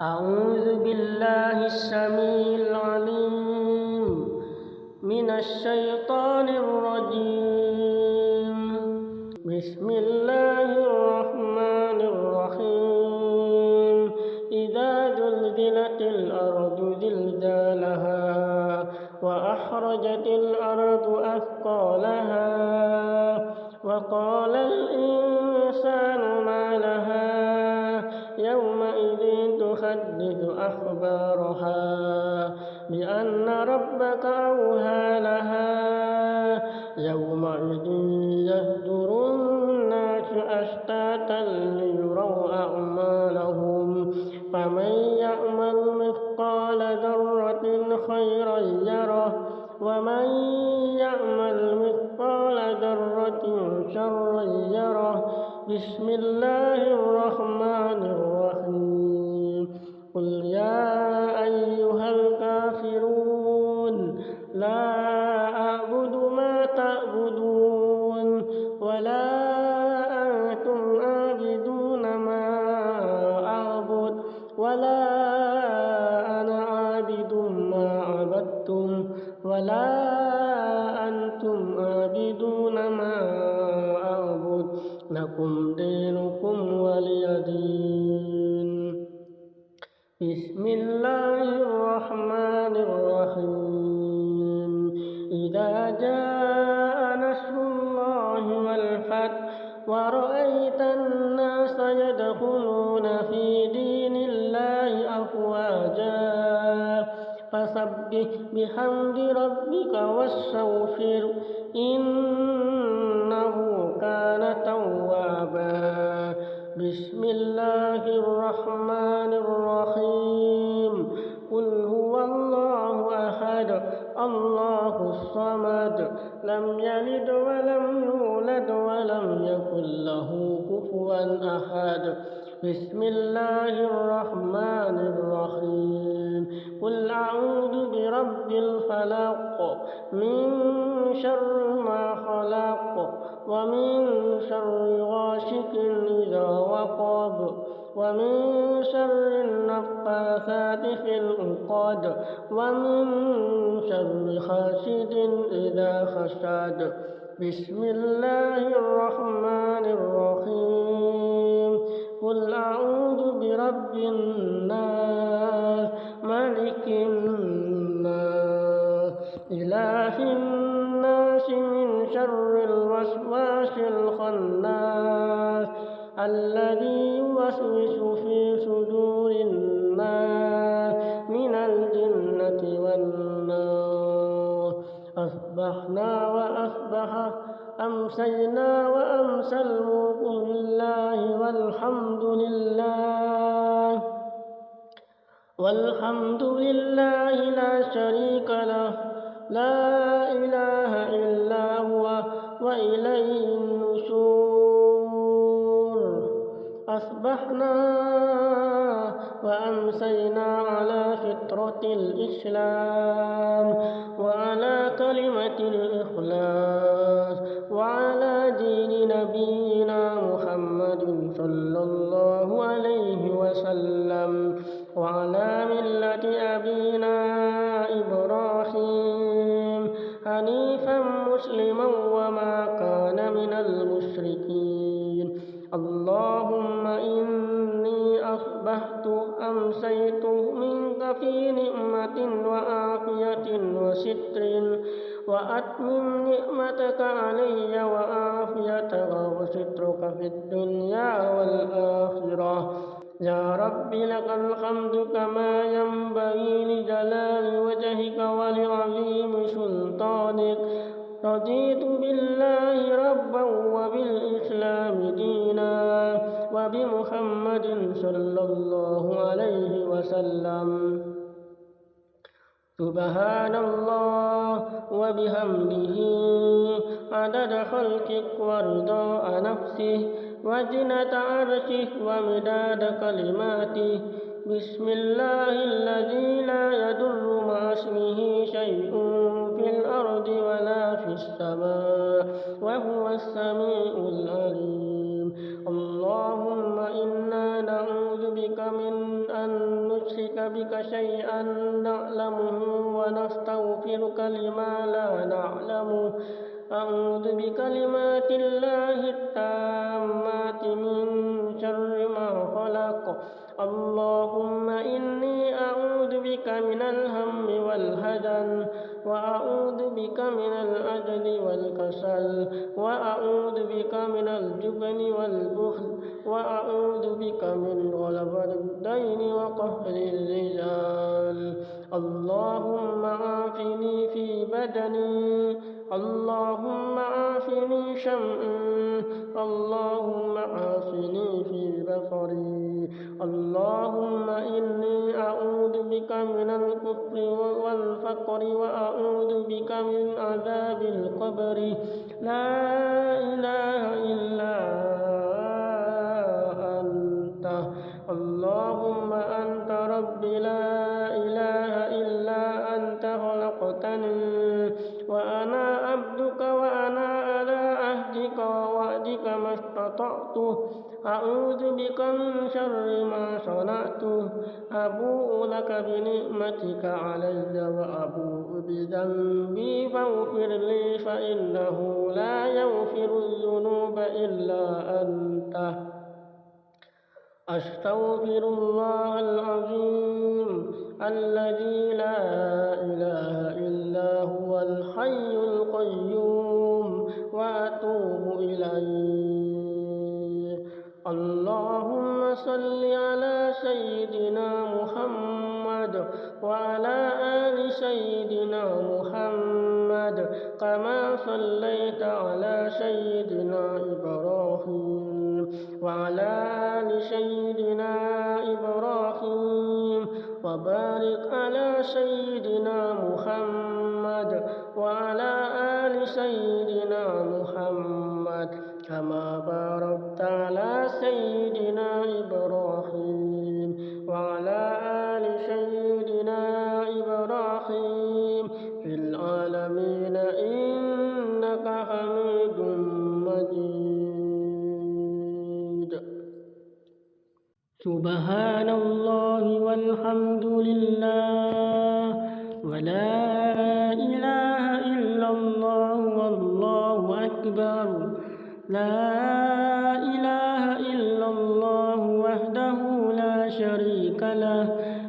أعوذ بالله السميع العليم من الشيطان الرجيم. بسم الله الرحمن الرحيم. إذا زلزلت الأرض زلزالها وأخرجت الأرض أثقالها وقال الإنسان ما لها يومئذ تحدث أخبارها بأن ربك أوحى لها يومئذ يصدر الناس أشتاتا ليروا أعمالهم فمن يعمل مثقال ذرة خيرا يره ومن يعمل مثقال ذرة شرا يره. بسم الله الرحمن الرحيم. قل يا أيها الكافرون لا أعبد ما تعبدون ولا أنتم عابدون ما أعبد ولا أنا عابد ما عبدتم ولا أنتم عابدون ما أعبد لكم دينكم ولي دين. بسم الله الرحمن الرحيم. إذا جاء نصر الله والفتح ورأيت الناس يدخلون في دين الله أفواجا فسبح بحمد ربك واستغفر إنه كان توابا. بسم الله الرحمن الرحيم. قل هو الله أحد الله الصمد لم يلد ولم يولد ولم يكن له كفوا أحد. بسم الله الرحمن الرحيم. قل أعوذ برب الفلق من شر ما خلق ومن شر غاسق إذا وقب ومن شر النفاثات في العقد ومن شر حاسد إذا حسد. بسم الله الرحمن الرحيم. قل أعوذ برب الناس ملك الناس إله الناس من شر الوسواس الخناس الذي يوسوس في صدور الناس من الجنة والناس. أصبحنا وأصبح أمسينا وأمسى الملك لله والحمد لله لا شريك له لا إله إلا هو وإليه النشور. أصبحنا وأمسينا على فطرة الإسلام وعلى كلمة الإخلاص وعلى دين نبينا محمد صلى الله عليه وسلم وعلى ملة أبينا إبراهيم حنيفا مسلما وما كان من المشركين. اللهم إني أصبحت أمسيت منك في نعمة وعافية وستر وأتمم نعمتك علي وعافيتك وسترك في الدنيا والآخرة. يا رب لك الحمد كما ينبغي لجلال وجهك ولعظيم سلطانك. رضيت بالله ربا وبالإسلام دينا وبمحمد صلى الله عليه وسلم. سبحان الله وبحمده عدد خلقك ورضاء نفسه وزنة عرشه ومداد كلماته. بسم الله الذي لا يضر مع اسمه شيء في الأرض ولا في السماء وهو السميع العليم. اللهم إنا نعوذ بك من أن نشرك بك شيئا نعلمه ونستغفرك لما لا نعلمه. أعوذ بكلمات الله التامات من شر ما خلق. اللهم إني أعوذ بك من الهم والحزن وأعوذ بك من العجز والكسل وأعوذ بك من الجبن والبخل وأعوذ بك من غلبة الدين وقهر الرجال. اللهم عافني في بدني، اللهم عافني شمعي، اللهم عافني في بصري. اللهم إني أعوذ بك من الكفر والفقر وأعوذ بك من عذاب القبر. لا إله إلا أنت. اللهم أنت ربي لا إله إلا أنت خلقتني وأنا عبدك وأنا على عهدك ووعدك ما استطعت. أعوذ بك من شر ما صنعت. أبوء لك بنعمتك علي وأبوء بذنبي فاغفر لي فإنه لا يغفر الذنوب إلا أنت. أستغفر الله العظيم الذي لا إله إلا هو الحي القيوم وأتوب إليه. اللهم صل على سيدنا محمد وعلى آل سيدنا محمد كما صليت على سيدنا إبراهيم وعلى آل سيدنا إبراهيم وبارك على سيدنا محمد وعلى آل سيدنا محمد كما باركت على سيدنا إبراهيم وعلى آل سيدنا إبراهيم في العالمين إنك حميد مجيد. سبحان الله والحمد لله ولا إله إلا الله والله أكبر. لا إله إلا الله وحده لا شريك له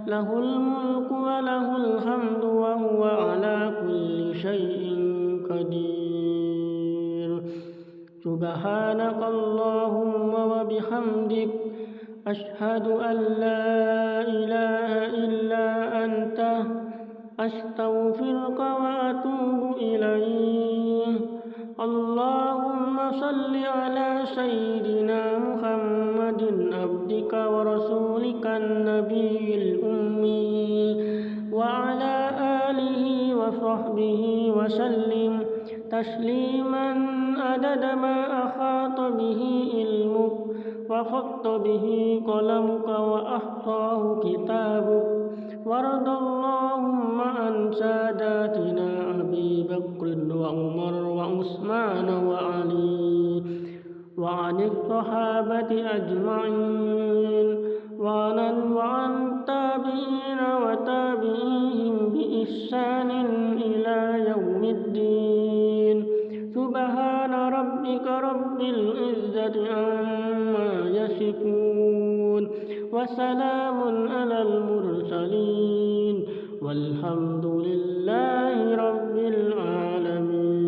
له الملك وله الحمد وهو على كل شيء قدير. سبحانك اللهم وبحمدك أشهد أن لا إله إلا أنت أستغفرك وأتوب إليك. اللهم صل على سيدنا محمد عبدك ورسولك النبي الأمي وعلى آله وصحبه وسلم تسليما عدد ما أحاط به علمك وخط به قلمك وأحصاه كتابك. وارض اللهم عن ساداتنا أبي بكر وعمر وعثمان وعلي وعن الصحابة أجمعين وعن التابعين وتابعيهم بإحسان إلى يوم الدين. سبحان ربك رب العزة عما يصفون وسلام على المرسلين والحمد لله رب العالمين.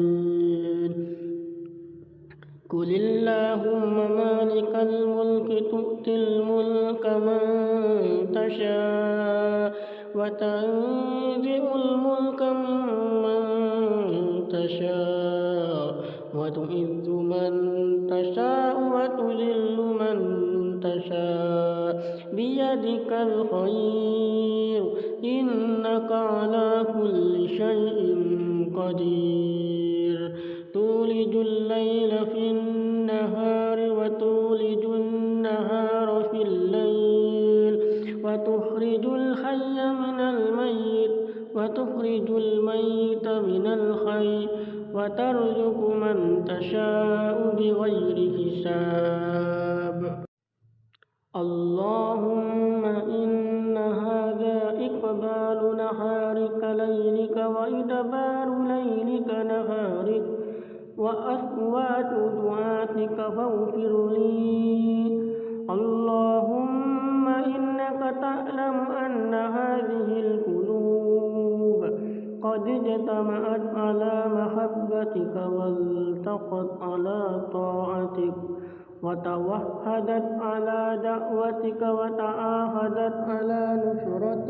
قل اللهم مالك الملك تؤتي الملك من تشاء وتنزع الملك ممن تشاء وتعز من تشاء وتذل من تشاء بيدك الخير إنك على كل شيء قدير. تولج الليل في النهار وتولج النهار في الليل وتخرج الحي من الميت وتخرج الميت من وترزق من تشاء بغير حساب. اللهم إن هذا إقبال نهارك ليلك وإدبار ليلك نهارك وأصوات دعاتك فاغفر لي. اللهم إنك تعلم أن هذه القلوب قد اجتمعت على محبتك والتقت على طاعتك وتوحدت على دعوتك وتعاهدت على نصرة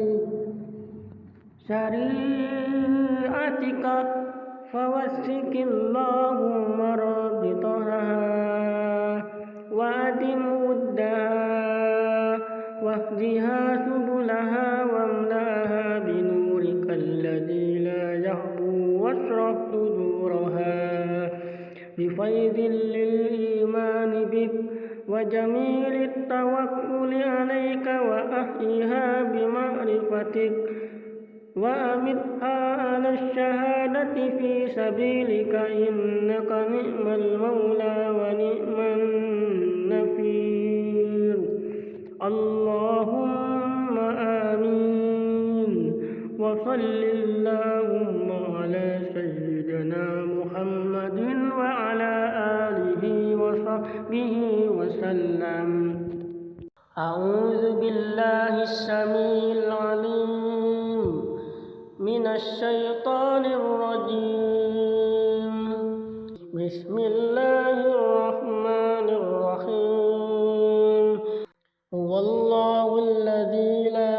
شريعتك فوثق اللهم رابطها وأدم ودها واهدها سبلها واملأها بنورك الذي لا يهبو واشرح صدورها بفيض للإيمان بك وجميل التوكل عليك وأحيها بمعرفتك وأمتها على الشهادة في سبيلك إنك نعم المولى ونعم النصير. اللهم آمين. وصل اللهم على سيدنا محمد وعلى آله وصحبه وسلم. أعوذ بالله السميع العليم من الشيطان الرجيم. بسم الله الرحمن الرحيم. هو الله الذي لا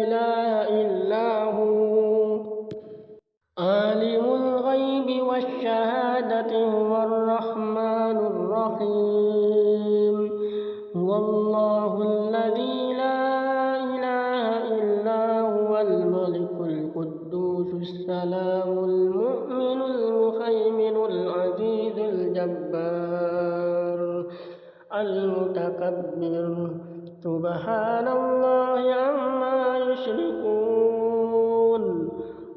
إله إلا هو عالم الغيب والشهادة هو الرحمن الرحيم. هو الله الذي لا إله إلا هو الملك القدوس السلام المؤمن المهيمن العزيز الجبار المتكبر سبحان الله عما يشركون.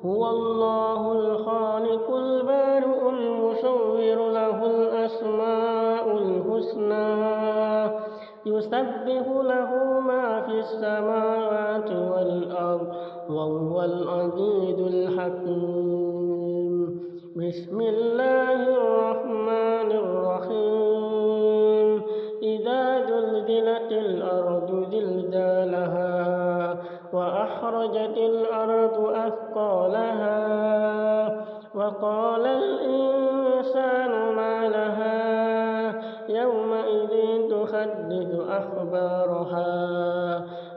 هو الله الخالق البارئ المصور له الأسماء الحسنى يسبح له ما في السماوات والأرض وهو العزيز الحكيم. بسم الله الرحمن الرحيم. إذا زلزلت الأرض زلزالها وأخرجت الأرض أثقالها وقال الإنسان ما لها يومئذ تحدث أخبارها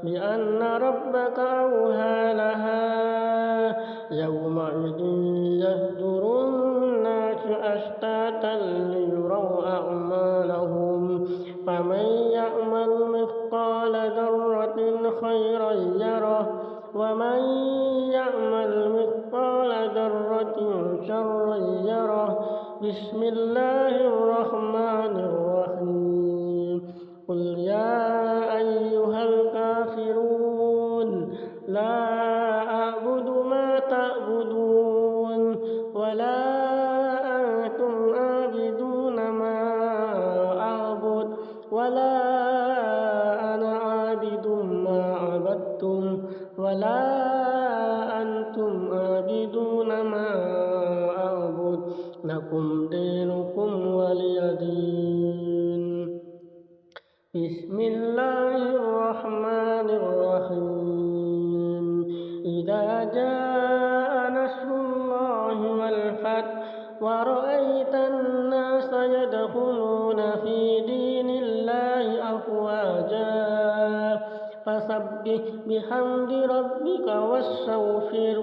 بأن ربك أوحى لها يومئذ يصدر الناس أشتاتا ليروا أعمالهم فمن يعمل مثقال ذرة خيرا يره ومن يعمل مثقال ذرة شرا يره. بسم الله الرحمن الرحيم. قل يا أيها الكافرون لا أعبد ما تعبدون ولا أنتم عابدون ما أعبد ولا أنا عابد ما عبدتم ولا أنتم عابدون ما أعبد لكم دينكم ولي دين. بسم الله الرحمن الرحيم. إذا جاء نصر الله والفتح ورأيت الناس يدخلون في دين الله أفواجا فسبح بحمد ربك واستغفر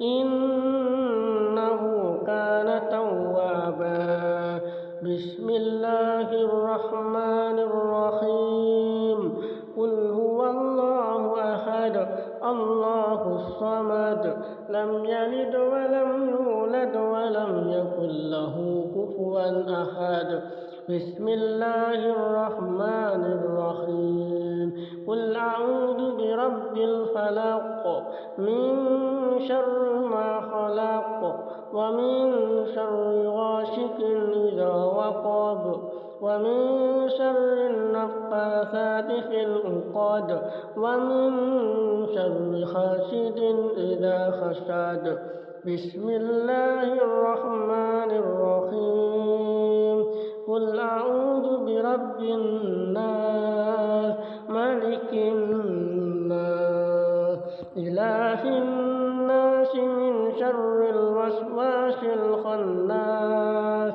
إنه كان توابا. بسم الله الرحمن الرحيم. قل هو الله أحد الله الصمد لم يلد ولم يولد ولم يكن له كفوا كفوا أحد بسم الله الرحمن الرحيم قل أعوذ برب الفلق من شر ما خلق ومن شر غاسق إذا وقب ومن شر النفاثات في العقد ومن شر حاسد إذا حسد بسم الله الرحمن الرحيم قل أعوذ برب الناس ملك الناس إله الناس من شر الوسواس الخناس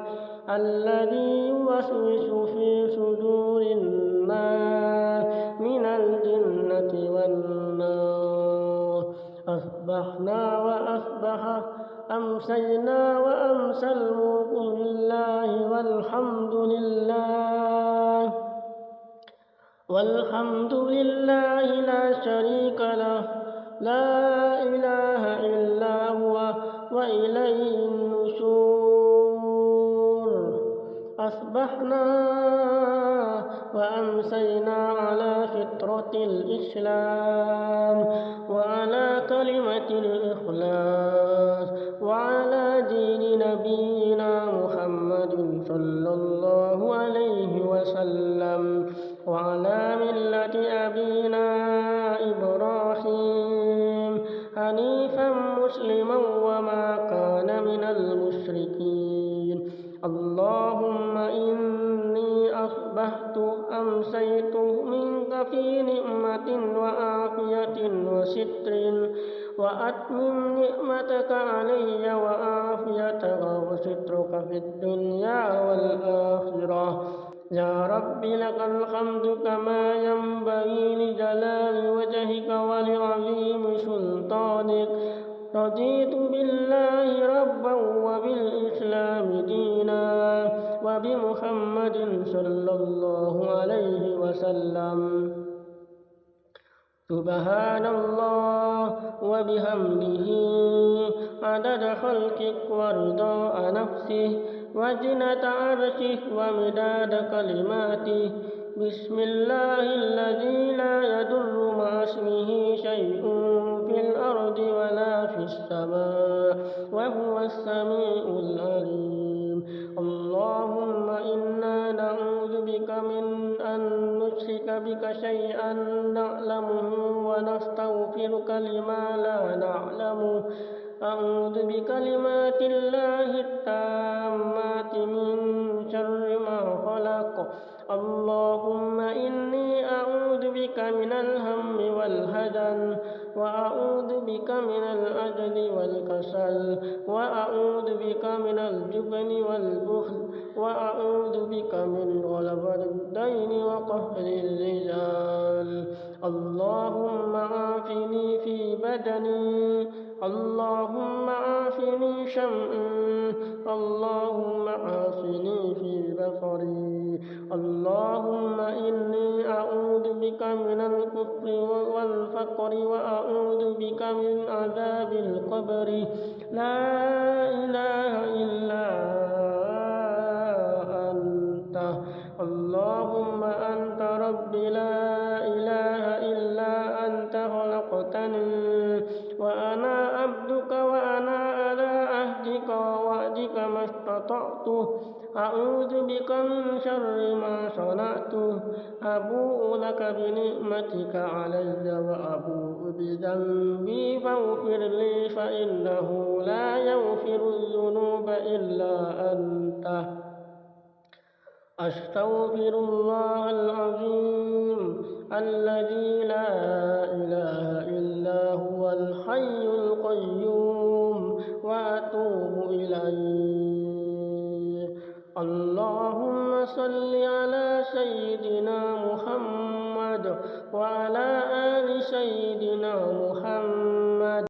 الذي يوسوس في صدور الناس من الجنة والنار أصبحنا وأصبح أمسينا وأمسى الملك لله والحمد لله لا شريك له لا إله إلا هو وإليه النشور أصبحنا وأمسينا على فطرة الإسلام وعلى كلمة الإخلاص وعلى دين نبينا محمد صلى الله عليه وسلم وعلى ملة أبينا إبراهيم حنيفا مسلما وما كان من المشركين اللهم إني أصبحت أمسيت منك في نعمة وعافية وستر وأتمم نعمتك علي وعافيتك وسترك في الدنيا والآخرة يا رب لك الحمد كما ينبغي لجلال وجهك ولعظيم سلطانك رضيت بالله ربا وبالإسلام دينا وبمحمد صلى الله عليه وسلم سبحان الله وبحمده عدد خلقك ورضاء نفسه وزنة عرشه ومداد كلماته بسم الله الذي لا يضر مع اسمه شيء في الأرض ولا في السماء وهو السميع العليم اللهم إنا نعوذ بك من أن نشرك بك شيئا نعلمه ونستغفرك لما لا نعلمه أعوذ بكلمات الله التامات من شر ما خلق اللهم إني أعوذ بك من الهم والهزن وأعوذ بك من العجز والكسل وأعوذ بك من الجبن والبخل وأعوذ بك من غلبة الدين وقهر الرجال اللهم عافني في بدني اللهم عافني شمعي اللهم عافني في بصري اللهم إني أعوذ بك من الكفر والفقر وأعوذ بك من عذاب القبر لا إله إلا أنت اللهم أنت ربي لا إله إلا أنت خلقتني وأنا عبدك وأنا على عهدك ووعدك ما استطعت أعوذ بك من شر ما صنعت أبوء لك بنعمتك علي وأبوء بذنبي فاغفر لي فإنه لا يغفر الذنوب إلا أنت أستغفر الله العظيم الذي لا إله إلا هو الحي القيوم وأتوب إليه اللهم صل على سيدنا محمد وعلى آل سيدنا محمد